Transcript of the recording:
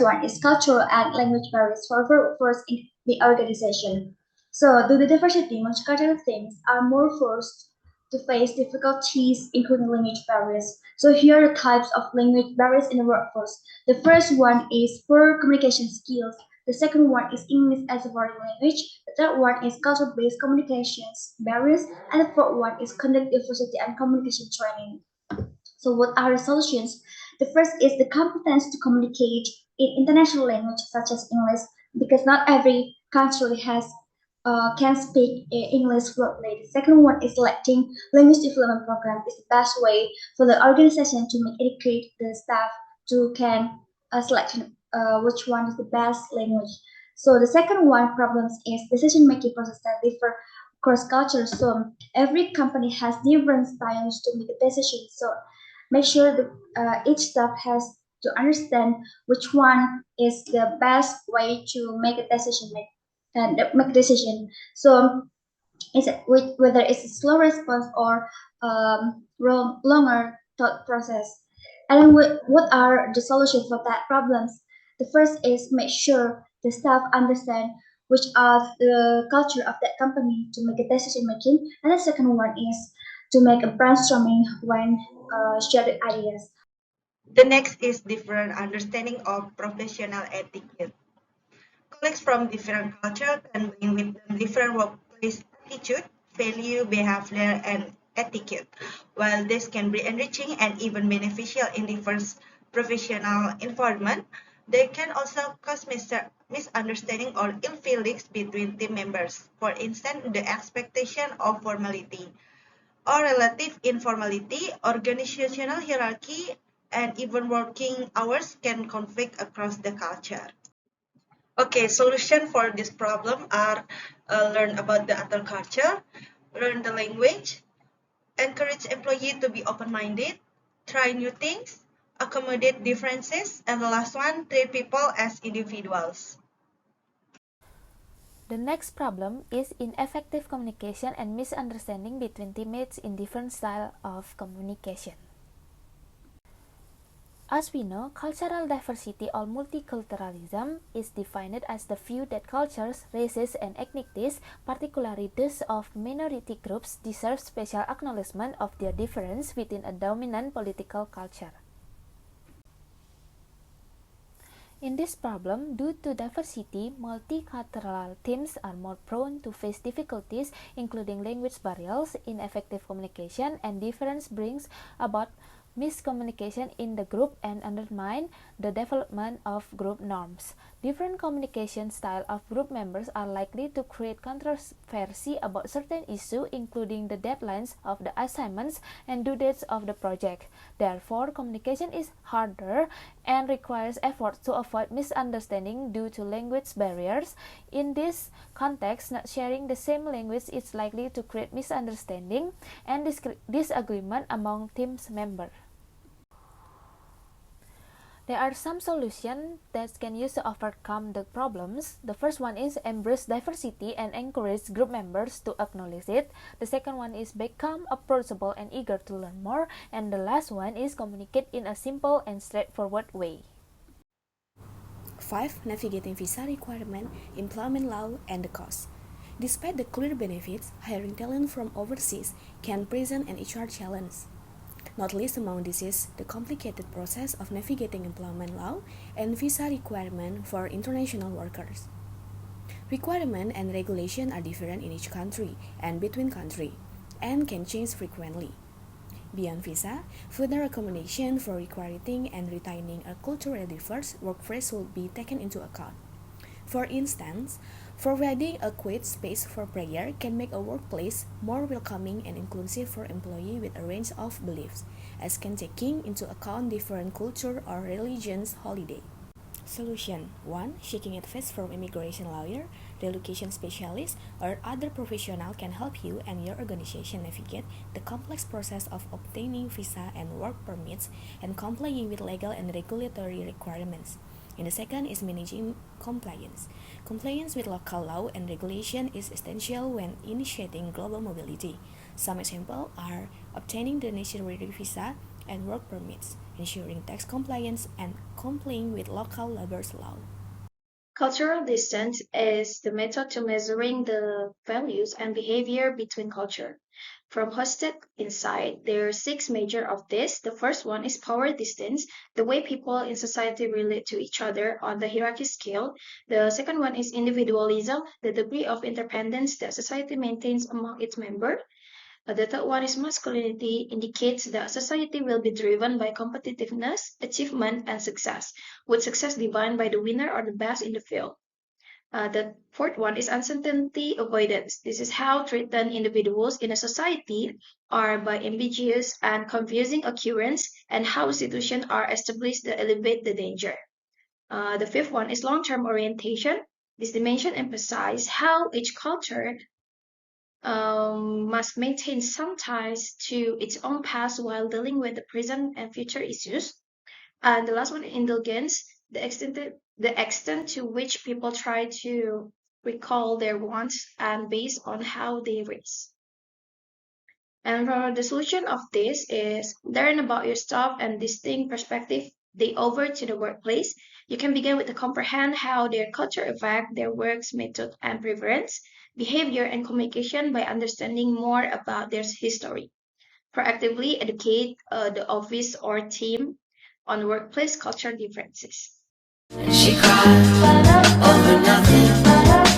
one is cultural and language barriers for workforce in the organization. So, due to diversity, multicultural teams are more forced to face difficulties, including language barriers. So, here are the types of language barriers in the workforce. The first one is poor communication skills. The second one is English as a foreign language. The third one is culture-based communications barriers. And the fourth one is conduct diversity and communication training. So what are the solutions? The first is the competence to communicate in international language such as English, because not every country can speak English fluently. The second one is selecting language development program is the best way for the organization to make educate the staff to can select which one is the best language. So the second one problems is decision making process that differ across cultures. So every company has different styles to make a decision. So make sure that each staff has to understand which one is the best way to make a decision make a decision. So whether it's a slow response or longer thought process. And then what are the solutions for that problems? The first is make sure the staff understand which are the culture of that company to make a decision making. And the second one is to make a brainstorming when shared ideas. The next is different understanding of professional etiquette. Colleagues from different cultures can bring with them different workplace attitude, value, behavior, and etiquette. While this can be enriching and even beneficial in diverse professional environment, they can also cause misunderstanding or ill feelings between team members. For instance, the expectation of formality or relative informality, organizational hierarchy, and even working hours can conflict across the culture. Okay, solution for this problem are learn about the other culture, learn the language, encourage employee to be open-minded, try new things, accommodate differences, and the last one, treat people as individuals. The next problem is ineffective communication and misunderstanding between teammates in different styles of communication. As we know, cultural diversity or multiculturalism is defined as the view that cultures, races, and ethnicities, particularly those of minority groups, deserve special acknowledgement of their difference within a dominant political culture. In this problem, due to diversity, multicultural teams are more prone to face difficulties, including language barriers, ineffective communication, and difference brings about miscommunication in the group and undermine the development of group norms. Different communication styles of group members are likely to create controversy about certain issues, including the deadlines of the assignments and due dates of the project. Therefore, communication is harder and requires effort to avoid misunderstanding due to language barriers. In this context, not sharing the same language is likely to create misunderstanding and disagreement among team members. There are some solutions that can use to overcome the problems. The first one is embrace diversity and encourage group members to acknowledge it. The second one is become approachable and eager to learn more. And the last one is communicate in a simple and straightforward way. 5. Navigating visa requirement, employment law, and the cost. Despite the clear benefits, hiring talent from overseas can present an HR challenge. Not least among this is the complicated process of navigating employment law and visa requirement for international workers. Requirement and regulation are different in each country and between countries, and can change frequently. Beyond visa, further accommodation for recruiting and retaining a culturally diverse workforce will be taken into account. For instance, providing a quiet space for prayer can make a workplace more welcoming and inclusive for employees with a range of beliefs, as can taking into account different culture or religions holiday. Solution 1. Seeking advice from immigration lawyer, relocation specialist, or other professional can help you and your organization navigate the complex process of obtaining visa and work permits and complying with legal and regulatory requirements. And the second is managing compliance. Compliance with local law and regulation is essential when initiating global mobility. Some examples are obtaining the necessary visa, and work permits, ensuring tax compliance and complying with local labor law. Cultural distance is the method to measuring the values and behavior between culture. From hosted insight, there are six major of this. The first one is power distance, the way people in society relate to each other on the hierarchy scale. The second one is individualism, the degree of independence that society maintains among its members. The third one is masculinity, indicates that society will be driven by competitiveness, achievement, and success, with success defined by the winner or the best in the field. The fourth one is uncertainty avoidance. This is how threatened individuals in a society are by ambiguous and confusing occurrence and how institutions are established to elevate the danger. The fifth one is long-term orientation. This dimension emphasizes how each culture must maintain some ties to its own past while dealing with the present and future issues. And the last one, indulgence, the extent to which people try to recall their wants and based on how they raise. And the solution of this is learn about your staff and distinct perspective they over to the workplace. You can begin with to comprehend how their culture affect their work's method and preference, behavior, and communication by understanding more about their history. Proactively educate the office or team on workplace culture differences. She cried over nothing.